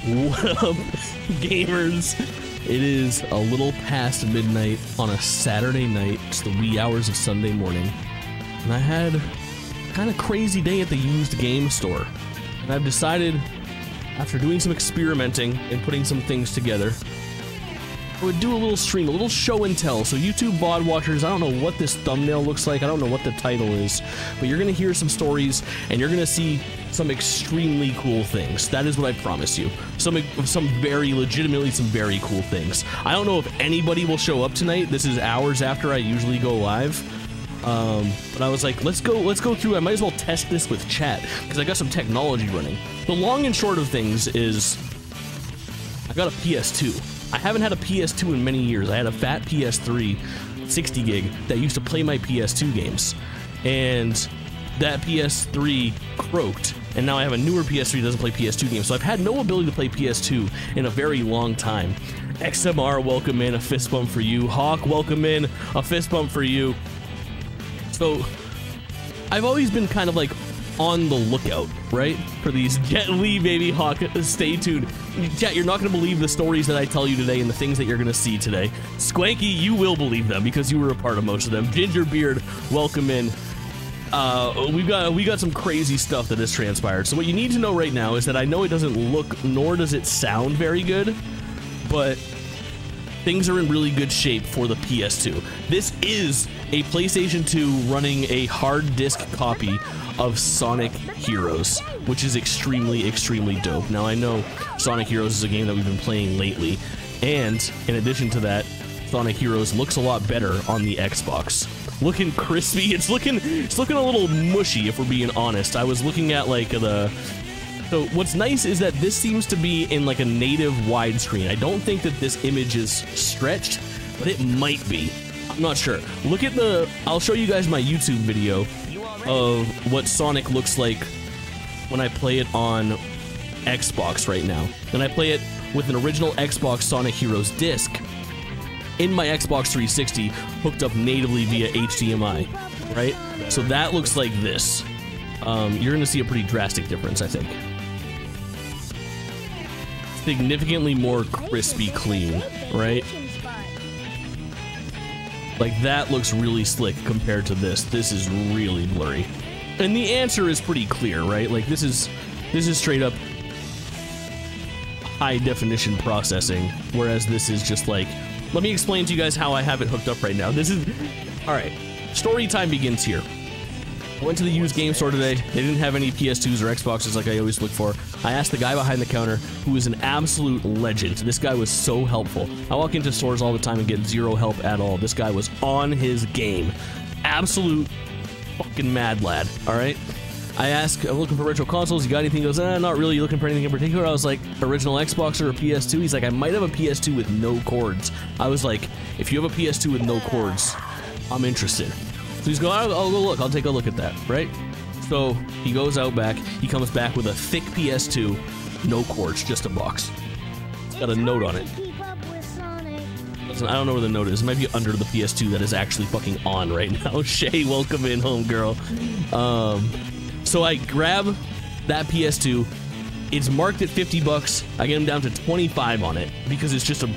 What up, gamers? It is a little past midnight on a Saturday night. It's the wee hours of Sunday morning. And I had a kind of crazy day at the used game store. And I've decided, after doing some experimenting and putting some things together, I would do a little stream, a little show and tell. So YouTube VOD watchers, I don't know what this thumbnail looks like, I don't know what the title is, but you're gonna hear some stories and you're gonna see some extremely cool things. That is what I promise you. Some very legitimately some very cool things. I don't know if anybody will show up tonight. This is hours after I usually go live. But I was like, let's go through. I might as well test this with chat because I got some technology running. The long and short of things is I got a PS2. I haven't had a PS2 in many years. I had a fat PS3, 60 gig, that used to play my PS2 games. And that PS3 croaked, and now I have a newer PS3 that doesn't play PS2 games. So I've had no ability to play PS2 in a very long time. XMR, welcome in, a fist bump for you. Hawk, welcome in, a fist bump for you. So I've always been kind of like on the lookout, right, for these. Jet Li, baby. Hawk, stay tuned. Chat, you're not going to believe the stories that I tell you today and the things that you're going to see today. Squanky, you will believe them because you were a part of most of them. Gingerbeard, welcome in. We got some crazy stuff that has transpired. So what you need to know right now is that I know it doesn't look nor does it sound very good, but things are in really good shape for the PS2. This is a PlayStation 2 running a hard disk copy of Sonic Heroes, which is extremely, extremely dope. Now, I know Sonic Heroes is a game that we've been playing lately, and in addition to that, Sonic Heroes looks a lot better on the Xbox. Looking crispy. It's looking a little mushy, if we're being honest. I was looking at like so what's nice is that this seems to be in like a native widescreen. I don't think that this image is stretched, but it might be. I'm not sure. Look at I'll show you guys my YouTube video of what Sonic looks like when I play it on Xbox right now. And I play it with an original Xbox Sonic Heroes disc in my Xbox 360 hooked up natively via HDMI, right? So that looks like this. You're gonna see a pretty drastic difference, I think. Significantly more crispy clean, right? Like, that looks really slick compared to this. This is really blurry. And the answer is pretty clear, right? Like, this is straight up high definition processing, whereas this is just like, let me explain to you guys how I have it hooked up right now. This is, all right, story time begins here. I went to the used game store today. They didn't have any PS2s or Xboxes like I always look for. I asked the guy behind the counter, who is an absolute legend. This guy was so helpful. I walk into stores all the time and get zero help at all. This guy was on his game. Absolute fucking mad lad, all right? I ask, I'm looking for retro consoles. You got anything? He goes, not really. You looking for anything in particular? I was like, original Xbox or a PS2? He's like, I might have a PS2 with no cords. I was like, if you have a PS2 with no cords, I'm interested. So he's going, I'll go look. I'll take a look at that, right? So he goes out back. He comes back with a thick PS2, no cords, just a box. It's got a note on it. Listen, I don't know where the note is. It might be under the PS2 that is actually fucking on right now. Shay, welcome in, homegirl. So I grab that PS2. It's marked at 50 bucks. I get him down to 25 on it because it's just a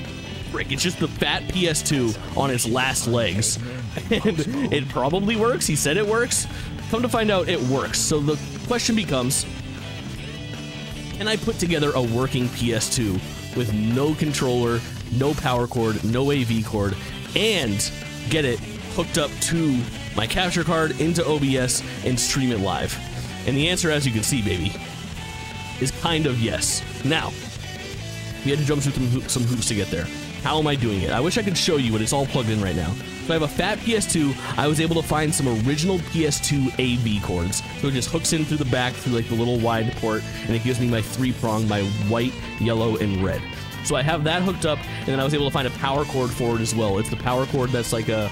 brick. It's just the fat PS2 on its last legs. And it probably works. He said it works. Come to find out, it works. So the question becomes, can I put together a working PS2 with no controller, no power cord, no AV cord, and get it hooked up to my capture card into OBS and stream it live? And the answer, as you can see, baby, is kind of yes. Now, we had to jump through some hoops to get there. How am I doing it? I wish I could show you, but it's all plugged in right now. So I have a fat PS2. I was able to find some original PS2 AV cords. So it just hooks in through the back, through like the little wide port, and it gives me my three-prong, my white, yellow, and red. So I have that hooked up, and then I was able to find a power cord for it as well. It's the power cord that's like a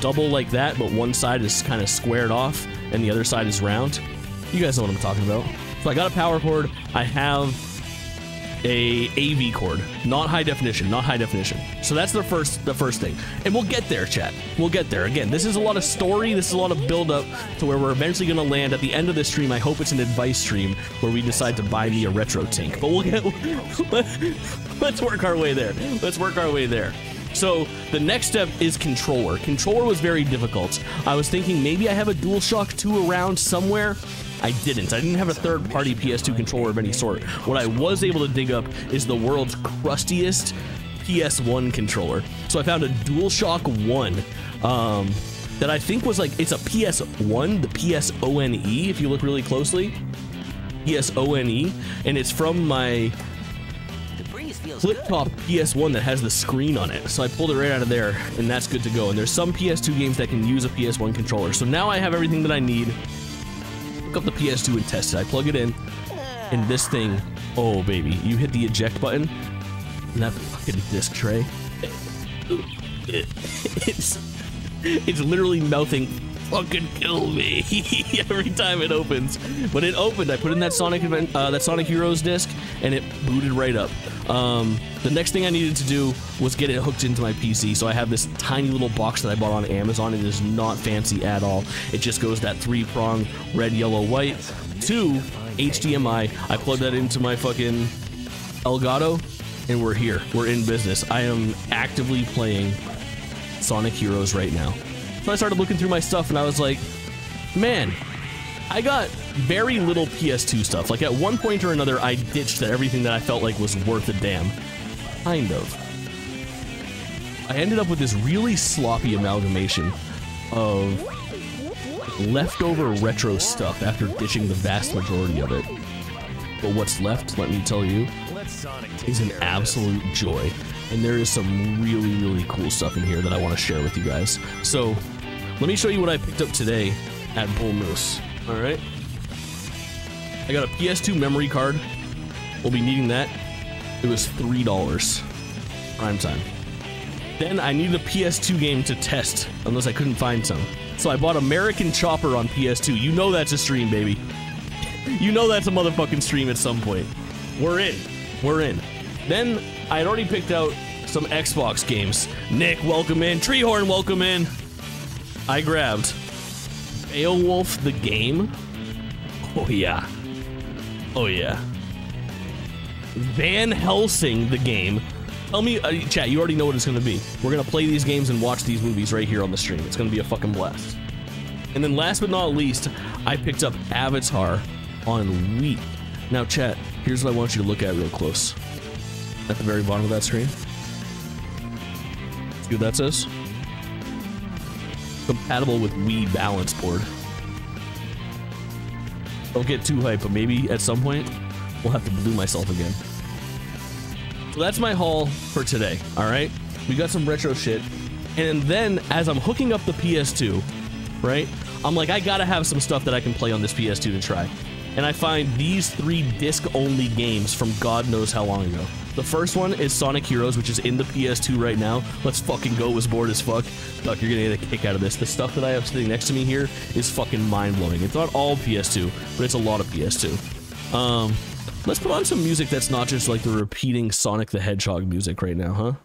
double like that, but one side is kind of squared off, and the other side is round. You guys know what I'm talking about. So I got a power cord. I have a AV cord, not high definition, not high definition. So that's the first thing, and we'll get there, chat. We'll get there. Again, this is a lot of story. This is a lot of build up to where we're eventually going to land at the end of this stream. I hope it's an advice stream where we decide to buy me a retro tank. But we'll get. Let's work our way there. Let's work our way there. So the next step is controller. Controller was very difficult. I was thinking maybe I have a DualShock 2 around somewhere. I didn't. I didn't have a third-party PS2 controller of any sort. What I was able to dig up is the world's crustiest PS1 controller. So I found a DualShock 1 that I think was like, it's a PS1, the PSONE, if you look really closely. PSONE, and it's from my flip-top PS1 that has the screen on it. So I pulled it right out of there, and that's good to go. And there's some PS2 games that can use a PS1 controller. So now I have everything that I need. Up the PS2 and test it. I plug it in, and this thing, oh baby, you hit the eject button, and that fucking disc tray, it's literally mouthing, fucking kill me every time it opens. But it opened. I put in that Sonic Heroes disc, and it booted right up. The next thing I needed to do was get it hooked into my PC. So I have this tiny little box that I bought on Amazon. It is not fancy at all. It just goes that 3-prong red, yellow, white to HDMI. I plug that into my fucking Elgato, and we're here. We're in business. I am actively playing Sonic Heroes right now. So I started looking through my stuff, and I was like, man, I got very little PS2 stuff. Like at one point or another, I ditched everything that I felt like was worth a damn. Kind of. I ended up with this really sloppy amalgamation of leftover retro stuff after ditching the vast majority of it. But what's left, let me tell you, is an absolute joy. And there is some really, really cool stuff in here that I want to share with you guys. So let me show you what I picked up today at Bull Moose. All right. I got a PS2 memory card. We'll be needing that. It was $3. Prime time. Then I needed a PS2 game to test, unless I couldn't find some. So I bought American Chopper on PS2. You know that's a stream, baby. You know that's a motherfucking stream at some point. We're in. We're in. Then I had already picked out some Xbox games. Nick, welcome in. Treehorn, welcome in. I grabbed Beowulf the game. Oh yeah. Oh yeah. Van Helsing the game. Tell me, chat, you already know what it's gonna be. We're gonna play these games and watch these movies right here on the stream. It's gonna be a fucking blast. And then last but not least, I picked up Avatar on Wii. Now chat, here's what I want you to look at real close. At the very bottom of that screen. See what that says? Compatible with Wii balance board. Don't get too hyped, but maybe at some point we'll have to blue myself again. So that's my haul for today. All right, we got some retro shit, and then as I'm hooking up the PS2, right, I'm like, I gotta have some stuff that I can play on this PS2 to try. And I find these 3 disc-only games from God knows how long ago. The first one is Sonic Heroes, which is in the PS2 right now. Let's fucking go. Was bored as fuck. Duck, you're gonna get a kick out of this. The stuff that I have sitting next to me here is fucking mind-blowing. It's not all PS2, but it's a lot of PS2. Let's put on some music that's not just like the repeating Sonic the Hedgehog music right now,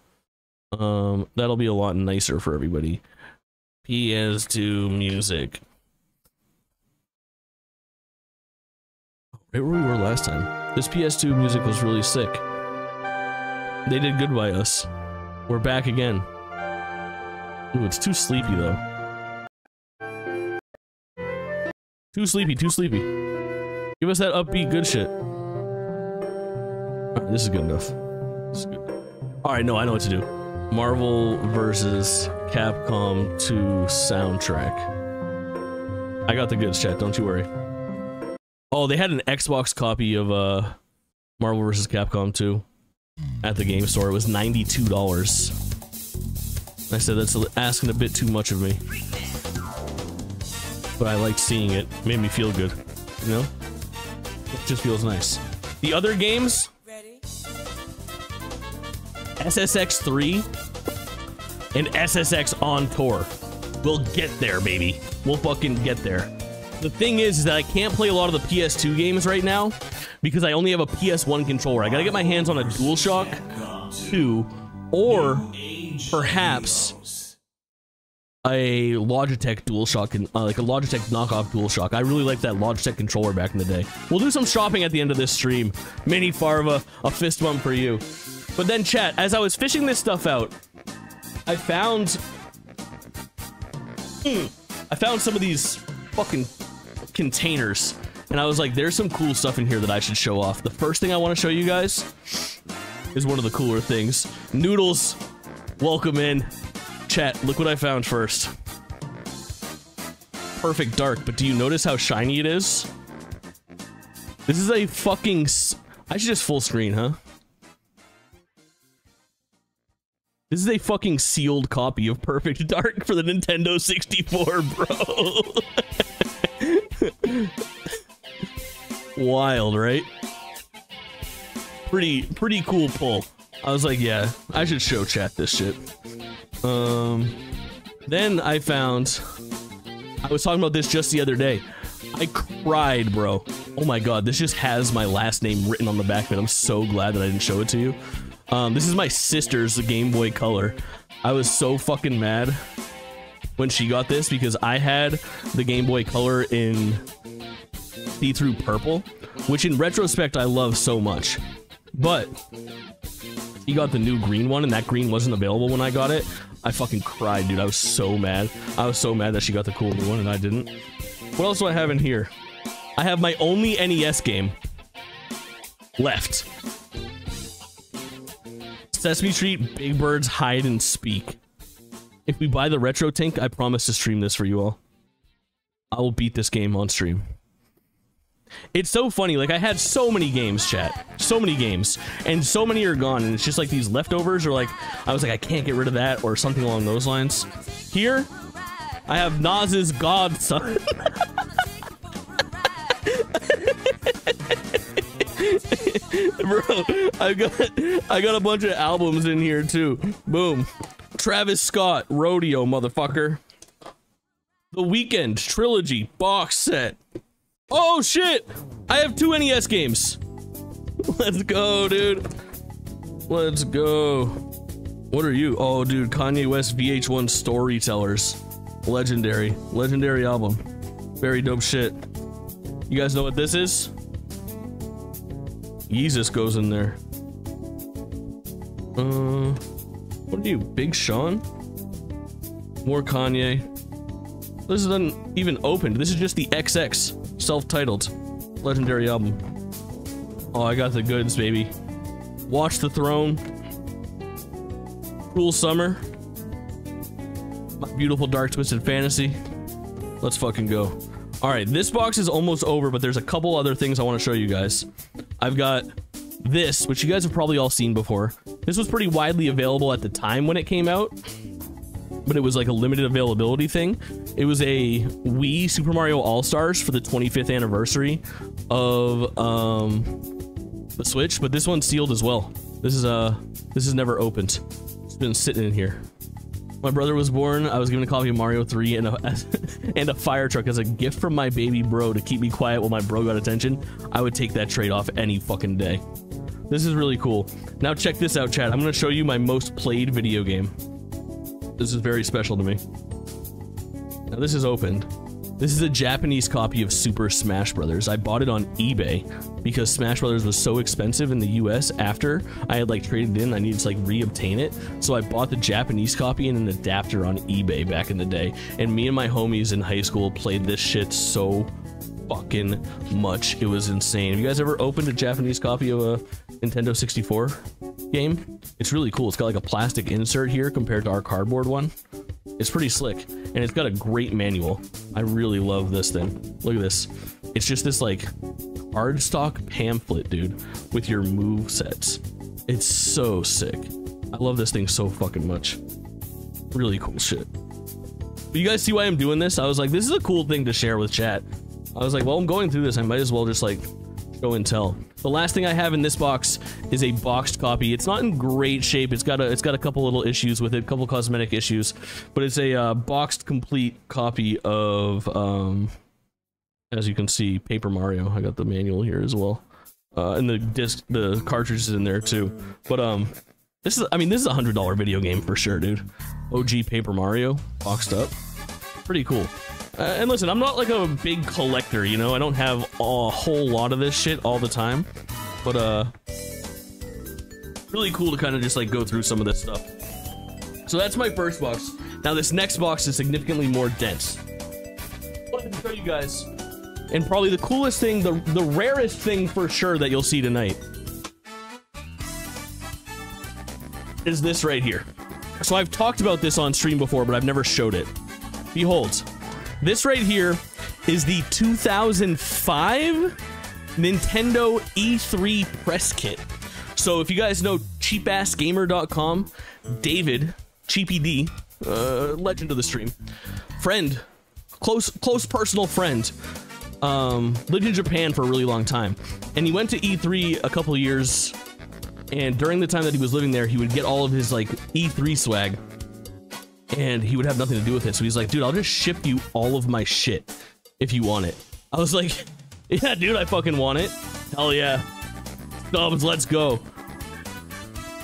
huh? That'll be a lot nicer for everybody. PS2 music. Right where we were last time. This PS2 music was really sick. They did good by us. We're back again. Ooh, it's too sleepy though. Too sleepy, too sleepy. Give us that upbeat good shit. Alright, this is good enough. This is good. Alright, no, I know what to do. Marvel vs. Capcom 2 soundtrack. I got the goods, chat, don't you worry. Oh, they had an Xbox copy of Marvel vs. Capcom 2 at the game store. It was $92. I said that's asking a bit too much of me. But I liked seeing it. Made me feel good. You know? It just feels nice. The other games? SSX 3 and SSX on tour. We'll get there, baby. We'll fucking get there. The thing is that I can't play a lot of the PS2 games right now because I only have a PS1 controller. I gotta get my hands on a DualShock 2 or perhaps a Logitech DualShock, like a Logitech knockoff DualShock. I really like that Logitech controller back in the day. We'll do some shopping at the end of this stream. Mini Farva, a fist bump for you. But then chat, as I was fishing this stuff out, I found some of these fucking containers, and I was like, there's some cool stuff in here that I should show off. The first thing I want to show you guys is one of the cooler things. Noodles, welcome in. Chat, look what I found first. Perfect dark, but do you notice how shiny it is? This is a fucking... I should just full screen, huh? This is a fucking sealed copy of Perfect Dark for the Nintendo 64, bro. Wild, right? Pretty cool pull. I was like, yeah, I should show chat this shit. Then I was talking about this just the other day. I cried, bro. Oh my god, this just has my last name written on the back of it. I'm so glad that I didn't show it to you. This is my sister's Game Boy Color. I was so fucking mad when she got this because I had the Game Boy Color in see-through purple, which in retrospect I love so much. But she got the new green one, and that green wasn't available when I got it. I fucking cried, dude. I was so mad. I was so mad that she got the cool new one and I didn't. What else do I have in here? I have my only NES game left. Sesame Street, Big Bird's Hide and Speak. If we buy the Retro Tank, I promise to stream this for you all. I will beat this game on stream. It's so funny, like I had so many games, chat. So many games. And so many are gone, and it's just like these leftovers, or like, I was like, I can't get rid of that, or something along those lines. Here, I have Naz's Godson. Bro, I got a bunch of albums in here too. Boom. Travis Scott, Rodeo, motherfucker. The Weeknd Trilogy box set. Oh shit! I have 2 NES games. Let's go, dude. Let's go. What are you? Oh, dude, Kanye West VH1 Storytellers. Legendary. Legendary album. Very dope shit. You guys know what this is? Yeezus goes in there. What are you, Big Sean? More Kanye. This isn't even opened. This is just the XX, self-titled, legendary album. Oh, I got the goods, baby. Watch the Throne. Cruel Summer. My Beautiful Dark Twisted Fantasy. Let's fucking go. Alright, this box is almost over, but there's a couple other things I want to show you guys. I've got this, which you guys have probably all seen before. This was pretty widely available at the time when it came out, but it was like a limited availability thing. It was a Wii Super Mario All-Stars for the 25th anniversary of the Switch, but this one's sealed as well. This is never opened. It's been sitting in here. My brother was born. I was given a copy of Mario 3 and a fire truck as a gift from my baby bro to keep me quiet while my bro got attention. I would take that trade-off any fucking day. This is really cool. Now check this out, chat. I'm gonna show you my most played video game. This is very special to me. Now this is opened. This is a Japanese copy of Super Smash Bros. I bought it on eBay because Smash Bros was so expensive in the US after I had like traded in. I needed to like re-obtain it. So I bought the Japanese copy and an adapter on eBay back in the day. And me and my homies in high school played this shit so fucking much. It was insane. Have you guys ever opened a Japanese copy of a Nintendo 64 game? It's really cool. It's got like a plastic insert here compared to our cardboard one. It's pretty slick, and it's got a great manual. I really love this thing. Look at this. It's just this like cardstock pamphlet, dude, with your move sets. It's so sick. I love this thing so fucking much. Really cool shit. But you guys see why I'm doing this? I was like, this is a cool thing to share with chat. I was like, well, I'm going through this. I might as well just like show and tell. The last thing I have in this box is a boxed copy. It's not in great shape. It's got a couple little issues with it, a couple cosmetic issues, but it's a boxed complete copy of As you can see, Paper Mario. I got the manual here as well. And the disc, the cartridge is in there too. But this is, I mean, this is a $100 video game for sure, dude. OG Paper Mario, boxed up, pretty cool. And listen, I'm not like a big collector, you know. I don't have a whole lot of this shit all the time, but really cool to kind of just like go through some of this stuff. So that's my first box. Now this next box is significantly more dense. I wanted to show you guys. And probably the coolest thing, the rarest thing for sure that you'll see tonight is this right here. So I've talked about this on stream before, but I've never showed it. Behold, this right here is the 2005 Nintendo E3 press kit. So if you guys know cheapassgamer.com, David, Cheapy D, legend of the stream, friend, close personal friend, lived in Japan for a really long time, and he went to E3 a couple years, and during the time that he was living there, he would get all of his like E3 swag, and he would have nothing to do with it. So he's like, dude, I'll just ship you all of my shit if you want it. I was like, yeah, dude, I fucking want it. Hell yeah. Stubbs, let's go.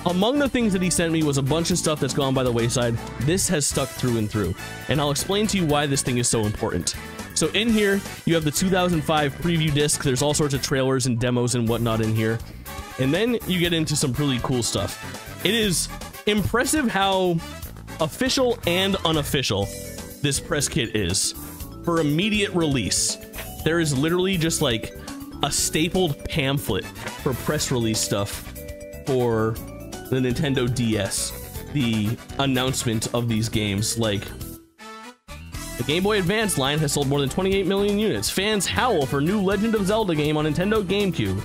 Among the things that he sent me was a bunch of stuff that's gone by the wayside. This has stuck through and through, and I'll explain to you why this thing is so important. So in here, you have the 2005 preview disc. There's all sorts of trailers and demos and whatnot in here. And then you get into some really cool stuff. It is impressive how official and unofficial this press kit is. For immediate release, there is literally just like a stapled pamphlet for press release stuff for the Nintendo DS. The announcement of these games, like, the Game Boy Advance line has sold more than 28 million units. Fans howl for new Legend of Zelda game on Nintendo GameCube.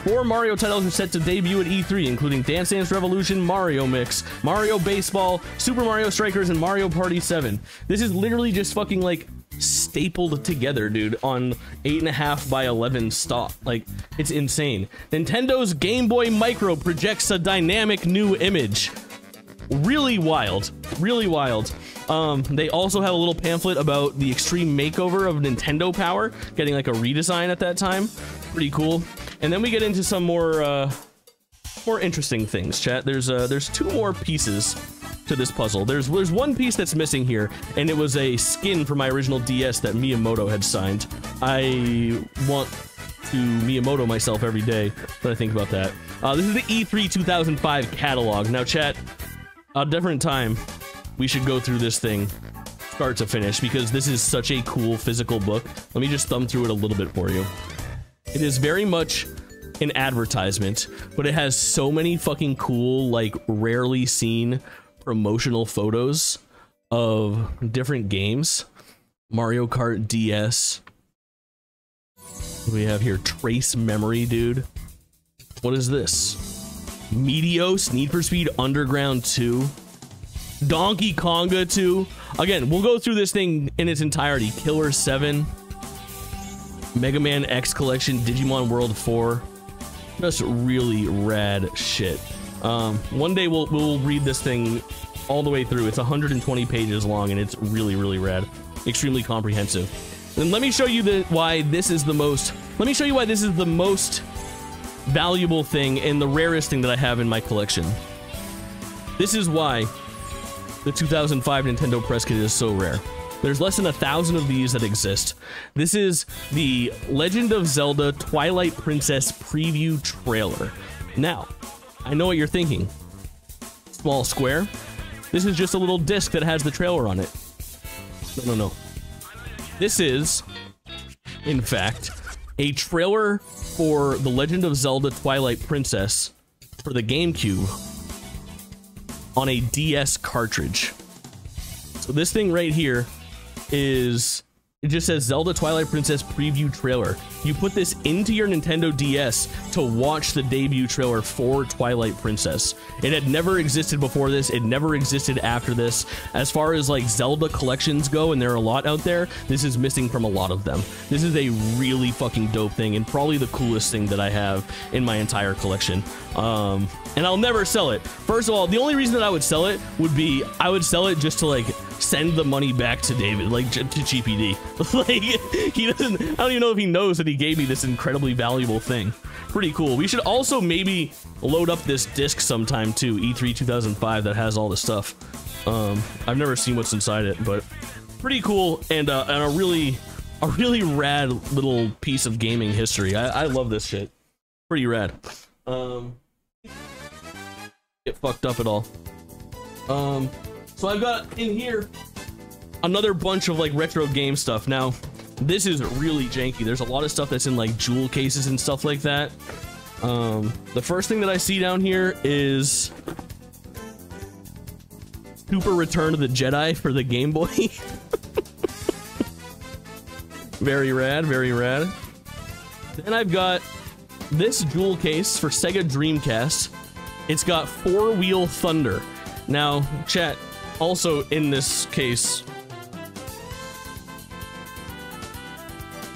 4 Mario titles are set to debut at E3, including Dance Dance Revolution, Mario Mix, Mario Baseball, Super Mario Strikers, and Mario Party 7. This is literally just fucking, like, stapled together, dude, on 8.5 by 11 stock. Like, it's insane. Nintendo's Game Boy Micro projects a dynamic new image. Really wild. Really wild. They also have a little pamphlet about the extreme makeover of Nintendo Power, getting like a redesign at that time. Pretty cool. And then we get into some more interesting things, chat. There's 2 more pieces to this puzzle. There's one piece that's missing here, and it was a skin for my original DS that Miyamoto had signed. I want to Miyamoto myself every day when I think about that. This is the E3 2005 catalog. Now, chat, a different time, we should go through this thing start to finish, because this is such a cool physical book. Let me just thumb through it a little bit for you. It is very much an advertisement, but it has so many fucking cool, like, rarely seen promotional photos of different games. Mario Kart DS. We have here Trace Memory, dude. What is this? Meteos, Need for Speed Underground 2. Donkey Konga 2. Again, we'll go through this thing in its entirety. Killer 7. Mega Man X Collection, Digimon World 4. Just really rad shit. One day we'll read this thing all the way through. It's 120 pages long, and it's really, really rad. Extremely comprehensive. And let me show you why this is the most... Let me show you why this is the most valuable thing and the rarest thing that I have in my collection. This is why the 2005 Nintendo press kit is so rare. There's less than 1,000 of these that exist. This is the Legend of Zelda Twilight Princess preview trailer. Now, I know what you're thinking. Small square. This is just a little disc that has the trailer on it. No. This is, in fact, a trailer for The Legend of Zelda Twilight Princess for the GameCube on a DS cartridge. So this thing right here is, it just says Zelda Twilight Princess preview trailer. You put this into your Nintendo DS to watch the debut trailer for Twilight Princess. It had never existed before this. It never existed after this. As far as like Zelda collections go, and there are a lot out there, this is missing from a lot of them. This is a really fucking dope thing, and probably the coolest thing that I have in my entire collection. And I'll never sell it. First of all, the only reason that I would sell it would be I would sell it just to like send the money back to David, like to GPD. Like he doesn't, I don't even know if he knows that he gave me this incredibly valuable thing. Pretty cool. We should also maybe load up this disc sometime too, E3 2005, that has all the stuff. I've never seen what's inside it, but pretty cool, and a really rad little piece of gaming history. I love this shit. Pretty rad. Get fucked up at all. So I've got in here another bunch of like retro game stuff. Now, this is really janky. There's a lot of stuff that's in like jewel cases and stuff like that. The first thing that I see down here is Super Return of the Jedi for the Game Boy. Very rad, very rad. Then I've got this jewel case for Sega Dreamcast. It's got Four-Wheel Thunder. Now, chat, also in this case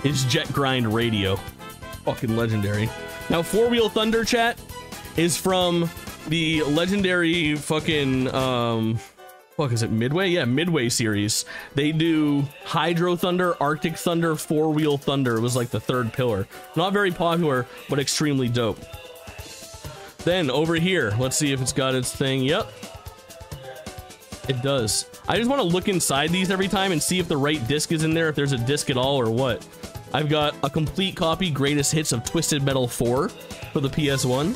is Jet Grind Radio. Fucking legendary. Now, Four-Wheel Thunder, chat, is from the legendary fucking, fuck, is it Midway? Yeah, Midway series. They do Hydro Thunder, Arctic Thunder, Four-Wheel Thunder. It was like the third pillar. Not very popular, but extremely dope. Then over here, let's see if it's got its thing. Yep, it does. I just want to look inside these every time and see if the right disc is in there, if there's a disc at all or what. I've got a complete copy Greatest Hits of Twisted Metal 4 for the PS1.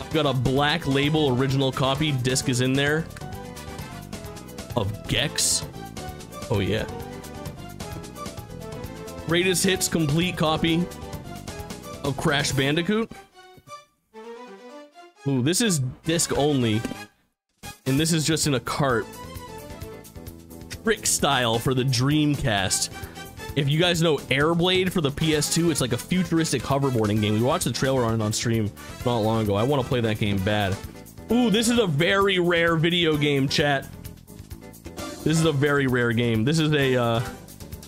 I've got a Black Label original copy, disc is in there, of Gex. Oh yeah. Greatest Hits complete copy of Crash Bandicoot. Ooh, this is disc only, and this is just in a cart. Trick Style for the Dreamcast. If you guys know Airblade for the PS2, it's like a futuristic hoverboarding game. We watched the trailer on it on stream not long ago. I want to play that game bad. Ooh, this is a very rare video game, chat. This is a very rare game. This is a,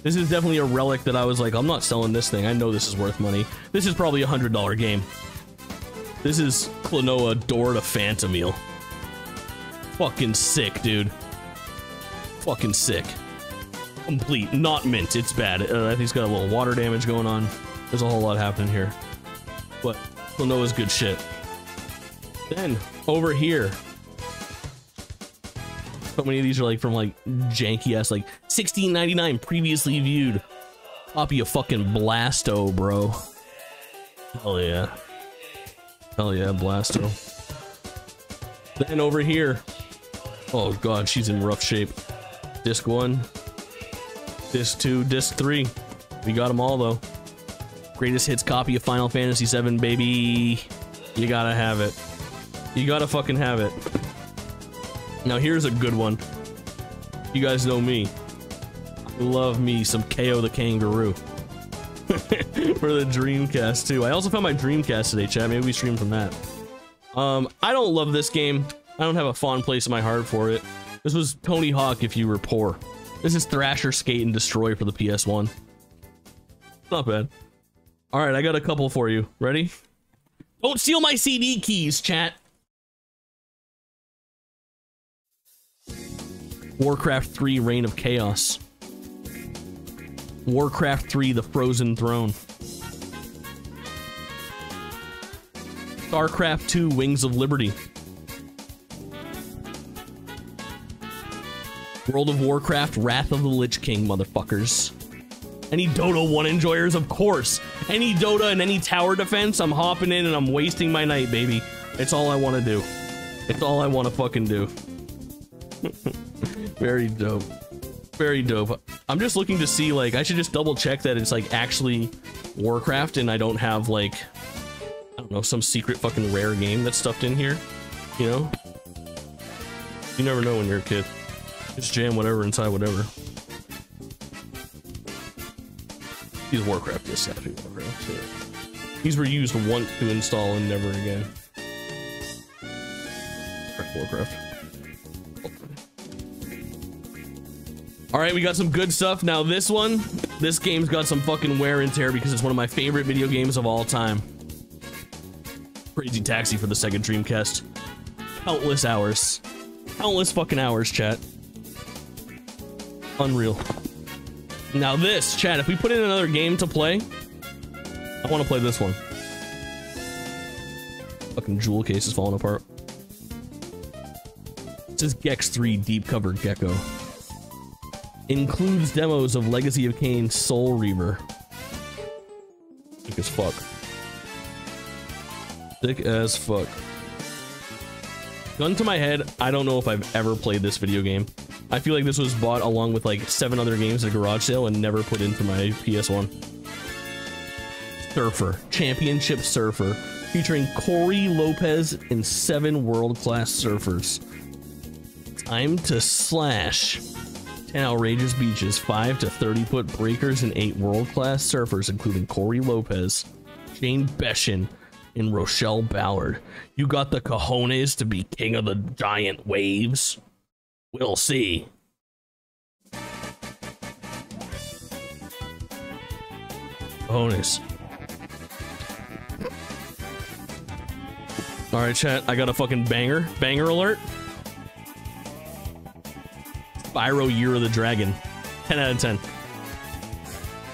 this is definitely a relic that I was like, I'm not selling this thing. I know this is worth money. This is probably a $100 game. This is Klonoa Door to Phantomile. Fucking sick, dude. Fucking sick. Complete, not mint. It's bad. I think it's got a little water damage going on. There's a whole lot happening here. But Klonoa's good shit. Then, over here. So many of these are like from like janky ass, like $16.99 previously viewed. Copy of fucking Blasto, bro. Hell yeah. Hell yeah, Blasto. Then over here. Oh god, she's in rough shape. Disc 1. Disc 2, Disc 3. We got them all though. Greatest Hits copy of Final Fantasy VII, baby. You gotta have it. You gotta fucking have it. Now here's a good one. You guys know me. I love me some KO the Kangaroo. For the Dreamcast too. I also found my Dreamcast today, chat. Maybe we stream from that. I don't love this game. I don't have a fond place in my heart for it. This was Tony Hawk if you were poor. This is Thrasher Skate and Destroy for the PS1. Not bad. Alright, I got a couple for you. Ready? Don't steal my CD keys, chat! Warcraft 3 Reign of Chaos. Warcraft 3 The Frozen Throne. StarCraft 2 Wings of Liberty. World of Warcraft Wrath of the Lich King, motherfuckers. Any Dota 1 enjoyers? Of course. Any Dota and any tower defense, I'm hopping in and I'm wasting my night, baby. It's all I want to do. It's all I want to fucking do. Very dope. Very dope. I'm just looking to see, like, I should just double check that it's, like, actually Warcraft and I don't have, like, I don't know, some secret fucking rare game that's stuffed in here. You know? You never know when you're a kid. Just jam whatever inside whatever. These Warcraft is Happy Warcraft. Yeah. These were used once to install and never again. Warcraft. All right, we got some good stuff. Now this game's got some fucking wear and tear because it's one of my favorite video games of all time. Crazy Taxi for the Sega Dreamcast. Countless hours. Countless fucking hours, chat. Unreal. Now this, chat, if we put in another game to play, I want to play this one. Fucking jewel case is falling apart. It says Gex 3 Deep Cover Gecko. Includes demos of Legacy of Kain Soul Reaver. Sick as fuck. Sick as fuck. Gun to my head, I don't know if I've ever played this video game. I feel like this was bought along with like 7 other games at a garage sale and never put into my PS1. Surfer. Championship Surfer. Featuring Corey Lopez and 7 world-class surfers. Time to slash. 10 outrageous beaches, 5 to 30-foot breakers, and 8 world-class surfers, including Corey Lopez, Jane Beshin, and Rochelle Ballard. You got the cojones to be king of the giant waves? We'll see. Cojones. Alright, chat, I got a fucking banger. Banger alert. Spyro Year of the Dragon. 10 out of 10.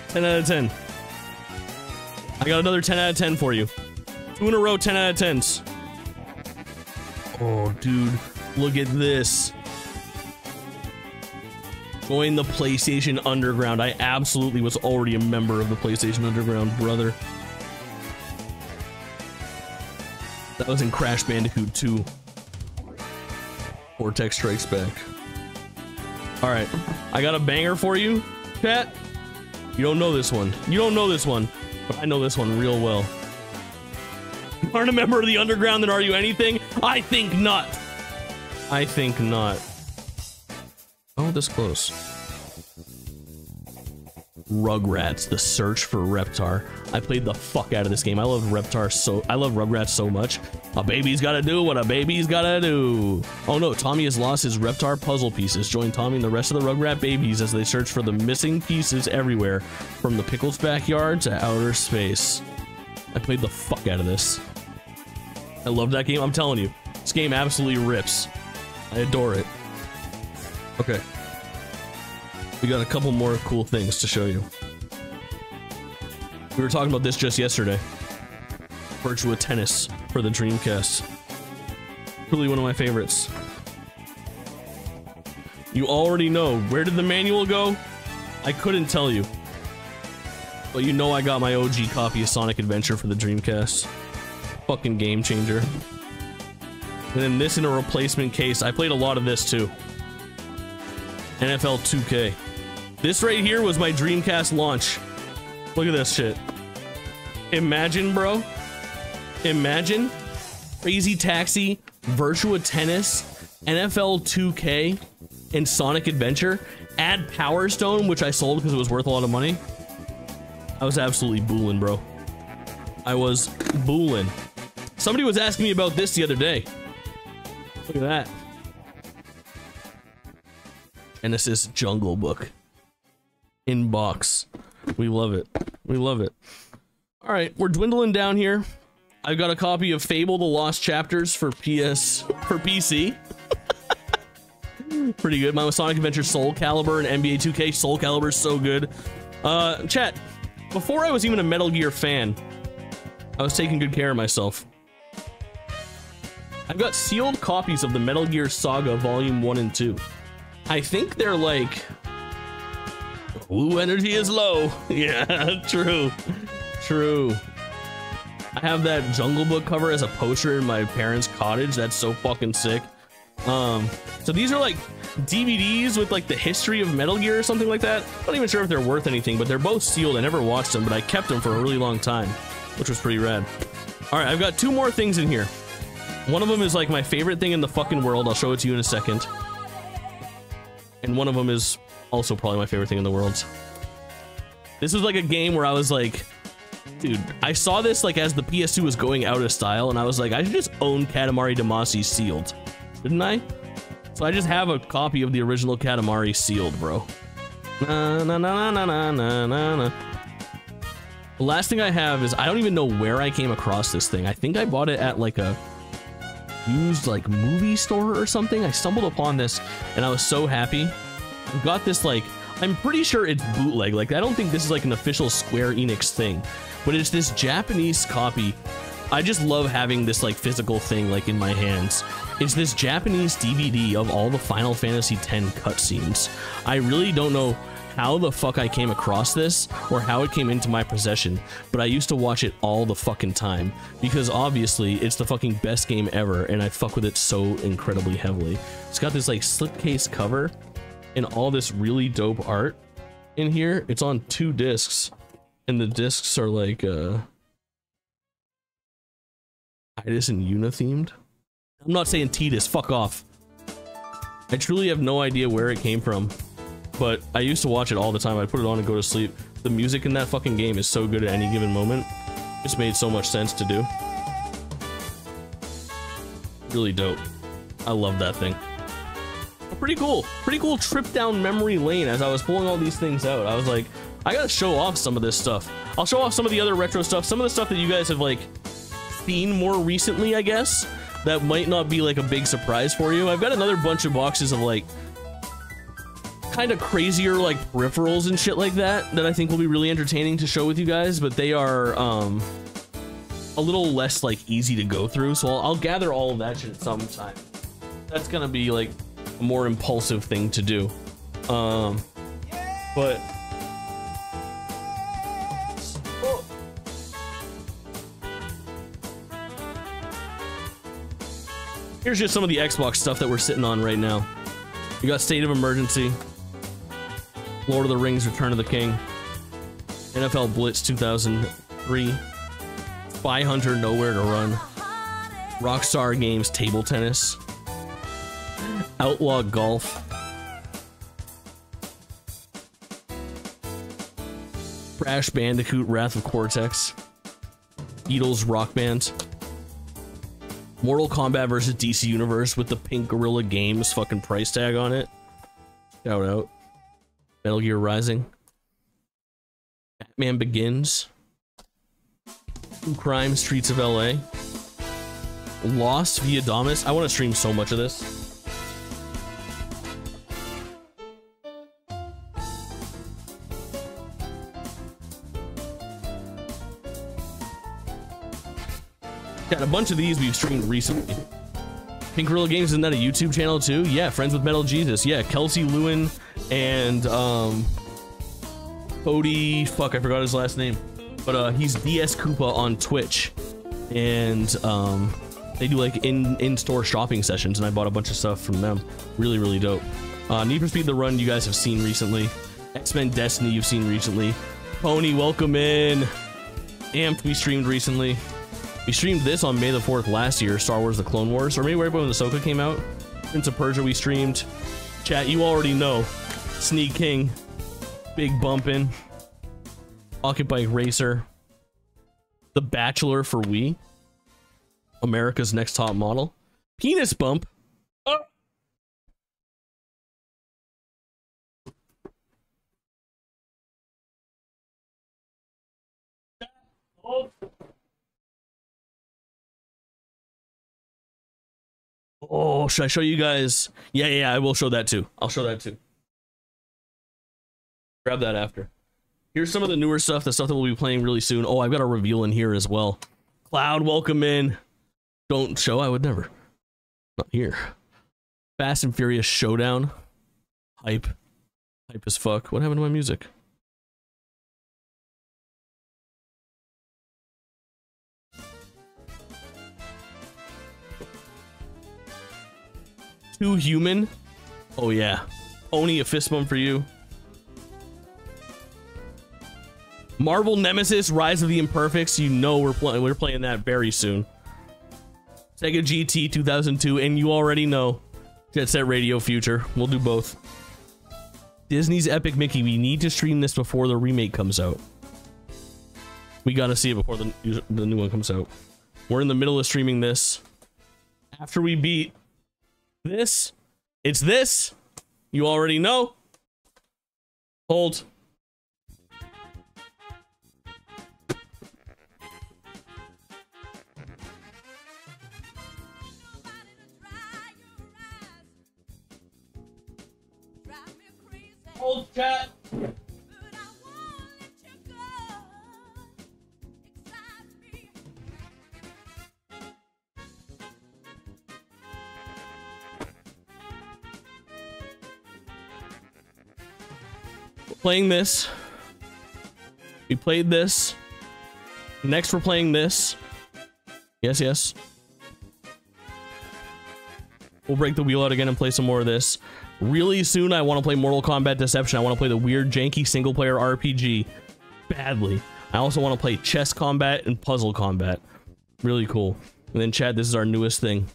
10 out of 10. I got another 10 out of 10 for you. 2 in a row, 10 out of 10s. Oh, dude. Look at this. Join the PlayStation Underground. I absolutely was already a member of the PlayStation Underground, brother. That was in Crash Bandicoot 2. Vortex Strikes Back. Alright, I got a banger for you, chat. You don't know this one. You don't know this one, but I know this one real well. You aren't a member of the Underground, then are you anything? I think not. I think not. Oh, this close. Rugrats, The Search for Reptar. I played the fuck out of this game. I love Reptar so I love Rugrats so much. A baby's gotta do what a baby's gotta do. Oh no, Tommy has lost his Reptar puzzle pieces. Join Tommy and the rest of the Rugrat babies as they search for the missing pieces everywhere, from the Pickles' backyard to outer space. I played the fuck out of this. I love that game. I'm telling you, this game absolutely rips. I adore it. Okay. We got a couple more cool things to show you. We were talking about this just yesterday. Virtua Tennis for the Dreamcast. Truly one of my favorites. You already know. Where did the manual go? I couldn't tell you. But you know I got my OG copy of Sonic Adventure for the Dreamcast. Fucking game changer. And then this in a replacement case. I played a lot of this too. NFL 2K. This right here was my Dreamcast launch. Look at this shit. Imagine, bro. Imagine. Crazy Taxi, Virtua Tennis, NFL 2K, and Sonic Adventure. Add Power Stone, which I sold because it was worth a lot of money. I was absolutely boolin', bro. I was boolin'. Somebody was asking me about this the other day. Look at that. Genesis Jungle Book. In box. We love it. We love it. Alright, we're dwindling down here. I've got a copy of Fable the Lost Chapters for PC. Pretty good. Mine was Sonic Adventure Soul Calibur and NBA 2K. Soul Calibur is so good. Chat, before I was even a Metal Gear fan, I was taking good care of myself. I've got sealed copies of the Metal Gear Saga Volume 1 and 2. I think they're like... Ooh, energy is low. Yeah, true. True. I have that Jungle Book cover as a poster in my parents' cottage. That's so fucking sick. So these are like DVDs with like the history of Metal Gear or something like that. I'm not even sure if they're worth anything, but they're both sealed. I never watched them, but I kept them for a really long time, which was pretty rad. All right, I've got 2 more things in here. One of them is like my favorite thing in the fucking world. I'll show it to you in a second. And one of them is also probably my favorite thing in the world. This was like a game where I was like, dude, I saw this like as the PS2 was going out of style, and I was like, I should just own Katamari Damacy sealed, shouldn't I? So I just have a copy of the original Katamari sealed, bro. Na, na, na, na, na, na, na, na. The last thing I have is, I don't even know where I came across this thing. I think I bought it at like a used like movie store or something. I stumbled upon this and I was so happy. I got this, like, I'm pretty sure it's bootleg. Like, I don't think this is like an official Square Enix thing, but it's this Japanese copy. I just love having this like physical thing like in my hands. It's this Japanese DVD of all the Final Fantasy X cutscenes. I really don't know how the fuck I came across this or how it came into my possession, but I used to watch it all the fucking time because obviously it's the fucking best game ever and I fuck with it so incredibly heavily. It's got this like slipcase cover and all this really dope art in here. It's on 2 discs and the discs are like Tidus and Yuna themed. I'm not saying Tidus, fuck off. I truly have no idea where it came from, but I used to watch it all the time. I'd put it on and go to sleep. The music in that fucking game is so good at any given moment. It just made so much sense to do. Really dope. I love that thing. Pretty cool trip down memory lane. As I was pulling all these things out, I was like, I gotta show off some of this stuff. I'll show off some of the other retro stuff, some of the stuff that you guys have like seen more recently, I guess, that might not be like a big surprise for you. I've got another bunch of boxes of like kind of crazier like peripherals and shit like that I think will be really entertaining to show with you guys, but they are a little less like easy to go through, so I'll gather all of that shit at some time. That's gonna be like a more impulsive thing to do, but here's just some of the Xbox stuff that we're sitting on right now. You got State of Emergency, Lord of the Rings Return of the King, NFL Blitz 2003, Spy Hunter Nowhere to Run, Rockstar Games Table Tennis, Outlaw Golf, Crash Bandicoot Wrath of Cortex, Beatles Rock Band, Mortal Kombat vs. DC Universe with the pink Gorilla Games fucking price tag on it. Shout out. Metal Gear Rising, Batman Begins, True Crime Streets of LA, Lost via Damas. I want to stream so much of this. Got a bunch of these we've streamed recently. Pink Gorilla Games, isn't that a YouTube channel too? Yeah, Friends with Metal Jesus. Yeah, Kelsey Lewin and Cody, fuck, I forgot his last name, but he's DS Koopa on Twitch, and they do like in-store shopping sessions, and I bought a bunch of stuff from them. Really dope. Need for Speed the Run you guys have seen recently. X-Men Destiny you've seen recently. Pony, welcome in. Amped we streamed recently. We streamed this on May the 4th last year, Star Wars The Clone Wars, or maybe right when Ahsoka came out. Prince of Persia we streamed. Chat, you already know. Sneak King, Big Bumpin', Pocket Bike Racer, The Bachelor for Wii, America's Next Top Model, Penis Bump. Oh, should I show you guys? Yeah, I will show that too. I'll show that too. Grab that after. Here's some of the newer stuff, the stuff that we'll be playing really soon. Oh, I've got a reveal in here as well. Cloud, welcome in. Don't show, I would never. Not here. Fast and Furious Showdown. Hype as fuck. What happened to my music? Too Human. Oh yeah. Pony, a fist bump for you. Marvel Nemesis Rise of the Imperfects. You know we're playing that very soon. Sega GT 2002, and you already know Jet Set Radio Future. We'll do both. Disney's Epic Mickey. We need to stream this before the remake comes out. We gotta see it before the new one comes out. We're in the middle of streaming this. After we beat this, it's this. You already know. Hold. Hold, chat. Playing this. We played this. Next we're playing this. Yes, yes. We'll break the wheel out again and play some more of this. Really soon I want to play Mortal Kombat Deception. I want to play the weird janky single player RPG badly. I also want to play chess combat and puzzle combat. Really cool. And then Chad, this is our newest thing.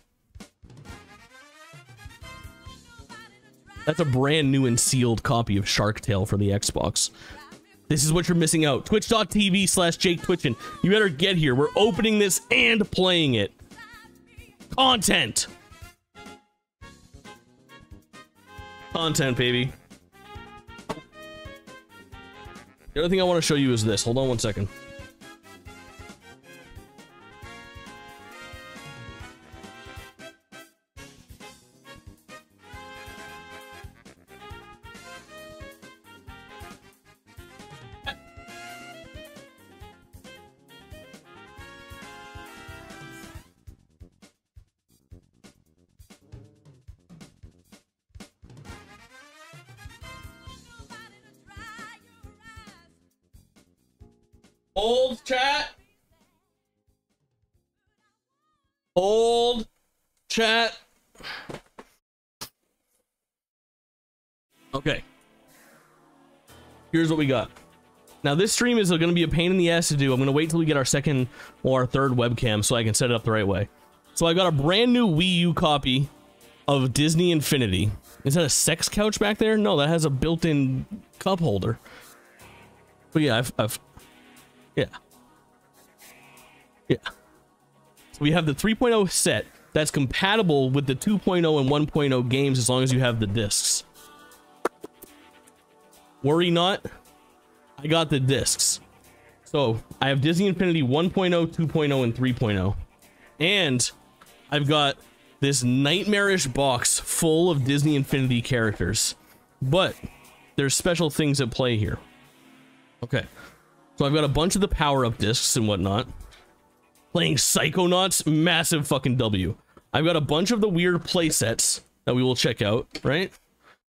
That's a brand new and sealed copy of Shark Tale for the Xbox. This is what you're missing out. Twitch.tv/JakeTwitchin. You better get here. We're opening this and playing it. Content. Content, baby. The other thing I want to show you is this. Hold on one second. Hold, chat. Hold, chat. Okay. Here's what we got. Now, this stream is going to be a pain in the ass to do. I'm going to wait till we get our second or our third webcam so I can set it up the right way. So I got a brand new Wii U copy of Disney Infinity. Is that a sex couch back there? No, that has a built-in cup holder. But yeah, Yeah. So we have the 3.0 set that's compatible with the 2.0 and 1.0 games as long as you have the discs. Worry not, I got the discs. So I have Disney Infinity 1.0, 2.0, and 3.0. And I've got this nightmarish box full of Disney Infinity characters. But there's special things at play here. Okay. So I've got a bunch of the power-up discs and whatnot. Playing Psychonauts, massive fucking W. I've got a bunch of the weird play sets that we will check out, right?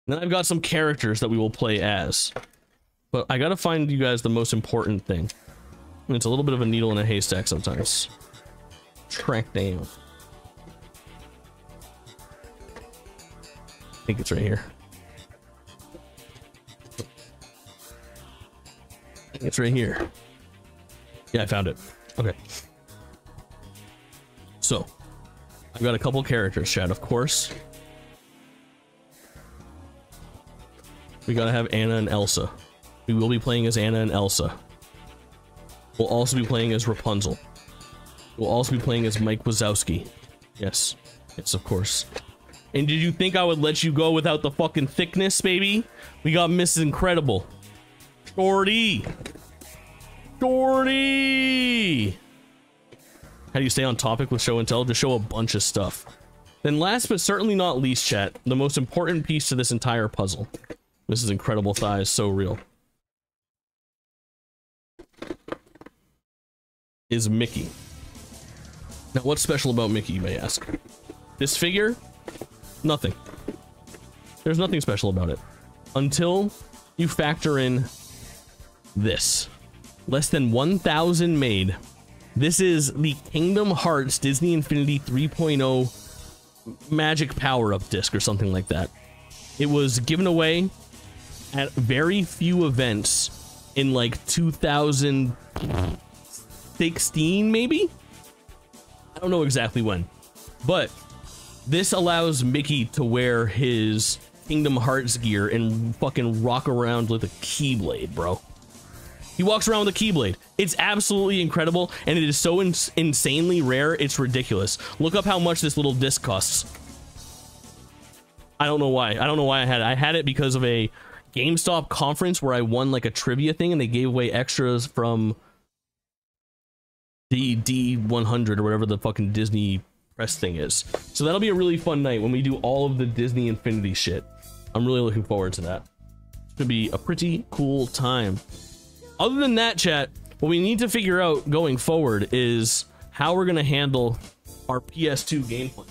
And then I've got some characters that we will play as. But I gotta find you guys the most important thing. And it's a little bit of a needle in a haystack sometimes. Track down. I think it's right here. It's right here. Yeah, I found it. Okay. So, I've got a couple characters, chat, of course. We gotta have Anna and Elsa. We will be playing as Anna and Elsa. We'll also be playing as Rapunzel. We'll also be playing as Mike Wazowski. Yes. Yes, of course. And did you think I would let you go without the fucking thickness, baby? We got Mrs. Incredible. Shorty! Shorty! How do you stay on topic with show and tell? Just show a bunch of stuff. Then last but certainly not least, chat, the most important piece to this entire puzzle. Mrs. Incredible thighs, so real. Is Mickey. Now what's special about Mickey, you may ask? This figure? Nothing. There's nothing special about it. Until you factor in this. Less than 1,000 made. This is the Kingdom Hearts Disney Infinity 3.0 Magic Power-Up disc or something like that. It was given away at very few events in like 2016 maybe? I don't know exactly when. But this allows Mickey to wear his Kingdom Hearts gear and fucking rock around with a Keyblade, bro. He walks around with a Keyblade. It's absolutely incredible, and it is so insanely rare, it's ridiculous. Look up how much this little disc costs. I don't know why. I don't know why I had it. I had it because of a GameStop conference where I won like a trivia thing, and they gave away extras from the D100 or whatever the fucking Disney press thing is. So that'll be a really fun night when we do all of the Disney Infinity shit. I'm really looking forward to that. It's gonna be a pretty cool time. Other than that, chat, what we need to figure out going forward is how we're gonna handle our PS2 gameplay.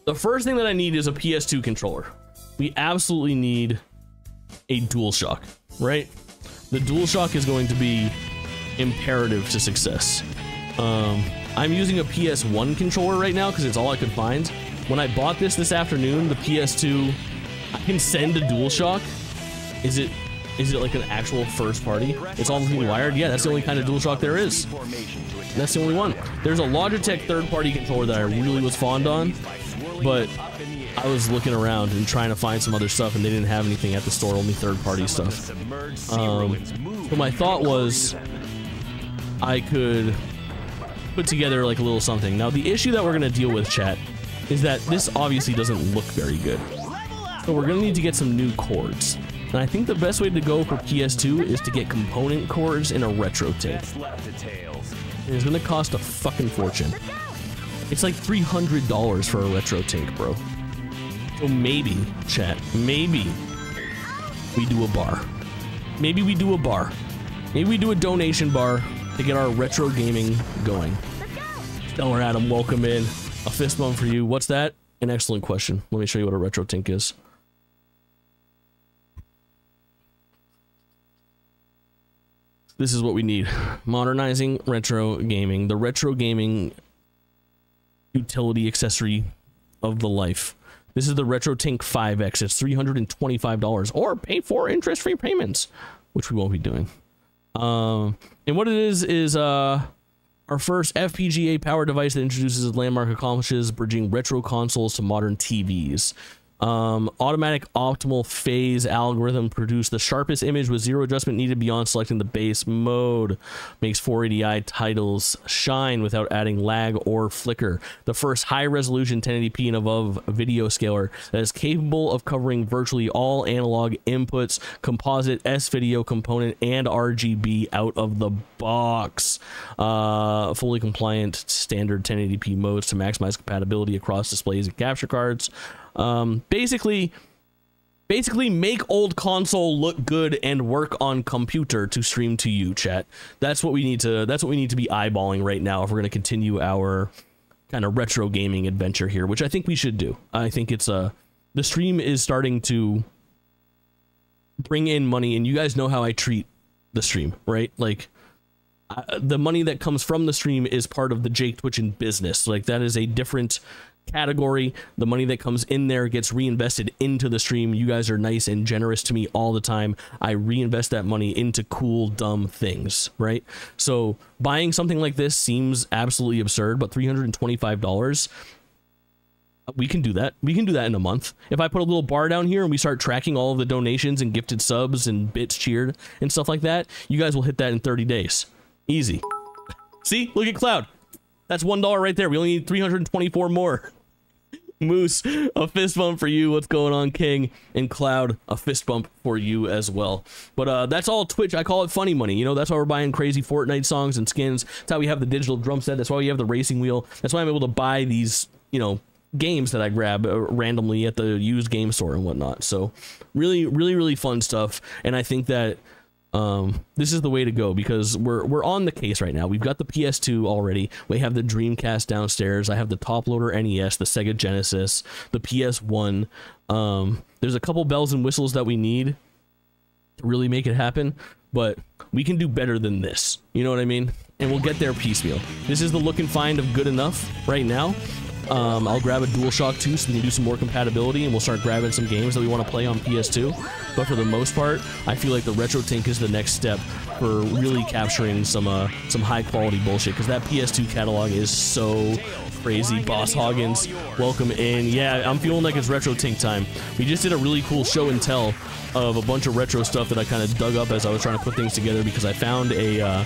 The first thing that I need is a PS2 controller. We absolutely need a DualShock, right? The DualShock is going to be imperative to success. I'm using a PS1 controller right now because it's all I could find. When I bought this afternoon, the PS2, I can send a DualShock. Is it like an actual first party? It's all wired? Yeah, that's the only kind of DualShock there is. That's the only one. There's a Logitech third-party controller that I really was fond on, but I was looking around and trying to find some other stuff, and they didn't have anything at the store, only third-party stuff. So my thought was I could put together like a little something. Now, the issue that we're going to deal with, chat, is that this obviously doesn't look very good. So we're going to need to get some new cords. And I think the best way to go for PS2 is to get component cords in a retro tank. And it's going to cost a fucking fortune. It's like $300 for a retro tank, bro. So maybe, chat, maybe we do a bar. Maybe we do a bar. Maybe we do a donation bar to get our retro gaming going. Stellar Adam, welcome in. A fist bump for you. What's that? An excellent question. Let me show you what a retro tank is. This is what we need. Modernizing retro gaming. The retro gaming utility accessory of the life. This is the Retro Tank 5X. It's $325, or pay for interest-free payments, which we won't be doing. And what it is our first FPGA power device that introduces landmark accomplishes bridging retro consoles to modern TVs. Automatic optimal phase algorithm produced the sharpest image with zero adjustment needed beyond selecting the base mode. Makes 480i titles shine without adding lag or flicker. The first high-resolution 1080p and above video scaler that is capable of covering virtually all analog inputs, composite, S-video component, and RGB out of the box. Fully compliant standard 1080p modes to maximize compatibility across displays and capture cards. Basically make old console look good and work on computer to stream to you, chat. That's what we need to be eyeballing right now if we're going to continue our kind of retro gaming adventure here, which I think we should do. I think it's the stream is starting to bring in money, and you guys know how I treat the stream, right? Like the money that comes from the stream is part of the Jake Twitchin business. Like that is a different category. The money that comes in there gets reinvested into the stream. You guys are nice and generous to me all the time. I reinvest that money into cool, dumb things, right? So buying something like this seems absolutely absurd, but $325, we can do that. We can do that in a month. If I put a little bar down here and we start tracking all of the donations and gifted subs and bits cheered and stuff like that, you guys will hit that in 30 days. Easy. See? Look at Cloud. That's $1 right there. We only need 324 more. Moose, a fist bump for you. What's going on, King? And Cloud, a fist bump for you as well. But that's all Twitch. I call it funny money. You know, that's why we're buying crazy Fortnite songs and skins. That's how we have the digital drum set. That's why we have the racing wheel. That's why I'm able to buy these, you know, games that I grab randomly at the used game store and whatnot. So really, really, really fun stuff. And I think that this is the way to go, because we're on the case right now. We've got the PS2 already. We have the Dreamcast downstairs. I have the top loader NES, the Sega Genesis, the PS1. There's a couple bells and whistles that we need to really make it happen, but we can do better than this. You know what I mean? And we'll get there piecemeal. This is the look and find of good enough right now. I'll grab a DualShock 2 so we can do some more compatibility, and we'll start grabbing some games that we want to play on PS2. But for the most part, I feel like the RetroTink is the next step for really capturing some high quality bullshit, because that PS2 catalog is so crazy. Boss Hoggins, welcome in. Yeah, I'm feeling like it's RetroTink time. We just did a really cool show and tell of a bunch of retro stuff that I kind of dug up as I was trying to put things together, because I found a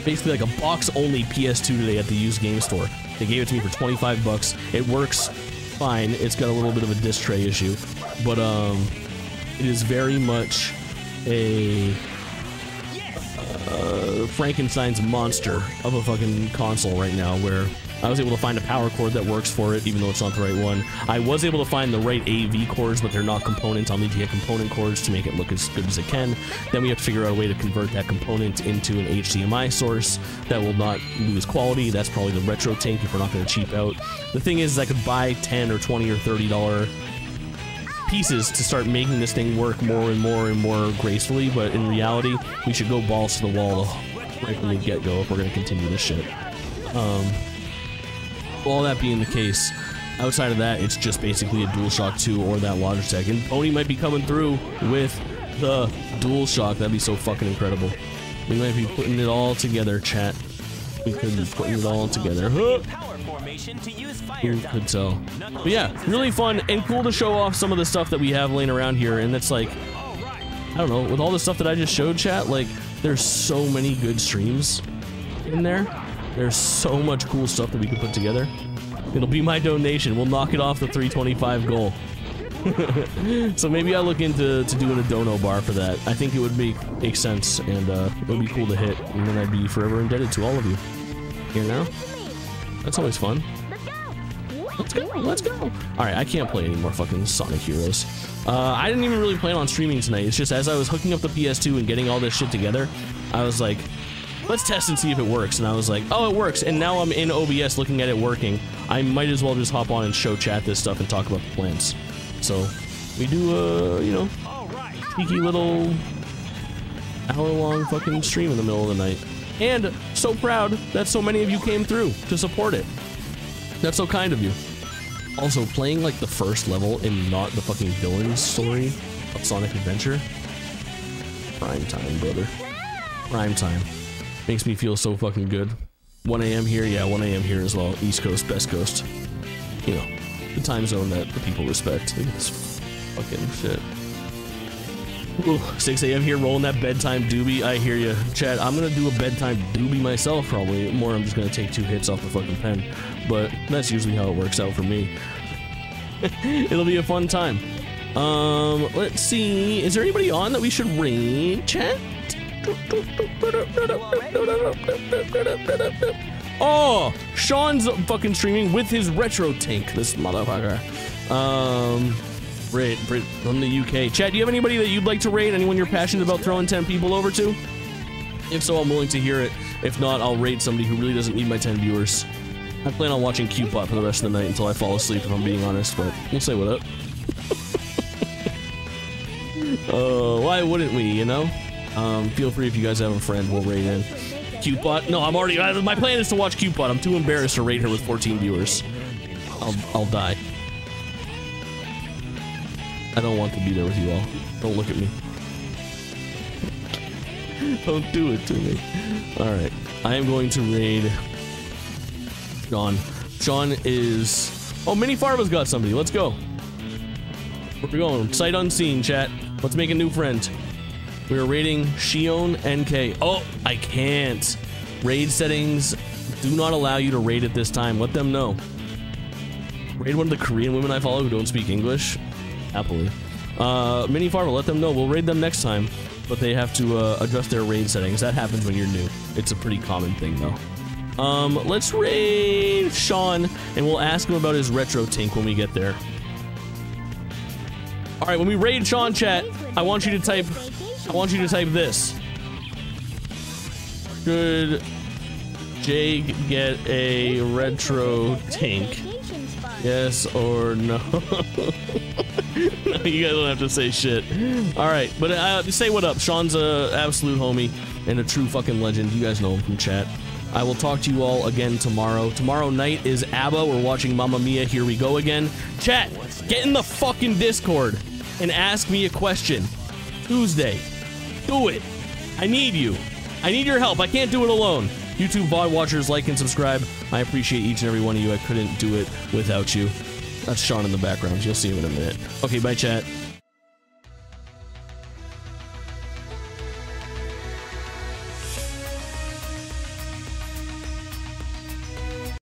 basically like a box-only PS2 today at the used game store. They gave it to me for 25 bucks. It works fine. It's got a little bit of a disc tray issue, but it is very much a Frankenstein's monster of a fucking console right now, where I was able to find a power cord that works for it, even though it's not the right one. I was able to find the right AV cords, but they're not components. I'll need to get component cords to make it look as good as it can. Then we have to figure out a way to convert that component into an HDMI source that will not lose quality. That's probably the RetroTink if we're not going to cheap out. The thing is, I could buy 10 or 20 or $30 pieces to start making this thing work more and more and more gracefully, but in reality, we should go balls to the wall right from the get-go if we're going to continue this shit. All that being the case, outside of that, it's just basically a DualShock 2 or that Logitech. And Pony might be coming through with the DualShock. That'd be so fucking incredible. We might be putting it all together, chat. We could be putting it all together. Who could tell? But yeah, really fun and cool to show off some of the stuff that we have laying around here. And that's like, I don't know, with all the stuff that I just showed, chat, like, there's so many good streams in there. There's so much cool stuff that we can put together. It'll be my donation. We'll knock it off the 325 goal. So maybe I'll look into doing a dono bar for that. I think it would make sense, and it would be cool to hit, and then I'd be forever indebted to all of you. Here now? That's always fun. Let's go, let's go. Alright, I can't play any more fucking Sonic Heroes. I didn't even really plan on streaming tonight. It's just as I was hooking up the PS2 and getting all this shit together, I was like, let's test and see if it works. And I was like, oh, it works. And now I'm in OBS looking at it working. I might as well just hop on and show chat this stuff and talk about the plans. So we do you know, cheeky little hour-long fucking stream in the middle of the night. And so proud that so many of you came through to support it. That's so kind of you. Also, playing like the first level and not the fucking villain story of Sonic Adventure. Prime time, brother. Prime time. Makes me feel so fucking good. 1 a.m. here, yeah, 1 a.m. here as well. East Coast, Best Coast. You know, the time zone that the people respect. Look at this fucking shit. Ooh, 6 a.m. here, rolling that bedtime doobie. I hear you, Chad. I'm gonna do a bedtime doobie myself, probably. More, I'm just gonna take 2 hits off the fucking pen. But that's usually how it works out for me. It'll be a fun time. Let's see. Is there anybody on that we should raid, chat? Oh, Sean's fucking streaming with his RetroTink, this motherfucker. Raid from the UK. Chat, do you have anybody that you'd like to raid? Anyone you're passionate about throwing 10 people over to? If so, I'm willing to hear it. If not, I'll raid somebody who really doesn't need my 10 viewers. I plan on watching Cupot for the rest of the night until I fall asleep, if I'm being honest, but we'll say what up. Why wouldn't we, you know? Feel free if you guys have a friend, we'll raid in. Cupot? No, I'm already, my plan is to watch Cupot. I'm too embarrassed to raid her with 14 viewers. I'll die. I don't want to be there with you all. Don't look at me. Don't do it to me. Alright. I am going to raid Sean. Sean is... Oh, Mini Farva's got somebody. Let's go. Where we going? Sight unseen, chat. Let's make a new friend. We are raiding Shion NK. Oh, I can't. Raid settings do not allow you to raid at this time. Let them know. Raid one of the Korean women I follow who don't speak English. Happily. Mini Farva, let them know. We'll raid them next time. But they have to adjust their raid settings. That happens when you're new. It's a pretty common thing, though. Let's raid Sean, and we'll ask him about his RetroTink when we get there. Alright, when we raid Sean, chat, I want you to type this. Should Jake get a RetroTink? Yes or no? No, you guys don't have to say shit. Alright, but say what up. Sean's a absolute homie and a true fucking legend. You guys know him from chat. I will talk to you all again tomorrow. Tomorrow night is ABBA. We're watching Mamma Mia. Here we go again. Chat, get in the fucking Discord and ask me a question. Tuesday. Do it. I need you. I need your help. I can't do it alone. YouTube VOD watchers, like and subscribe. I appreciate each and every one of you. I couldn't do it without you. That's Sean in the background. You'll see him in a minute. Okay, bye, chat.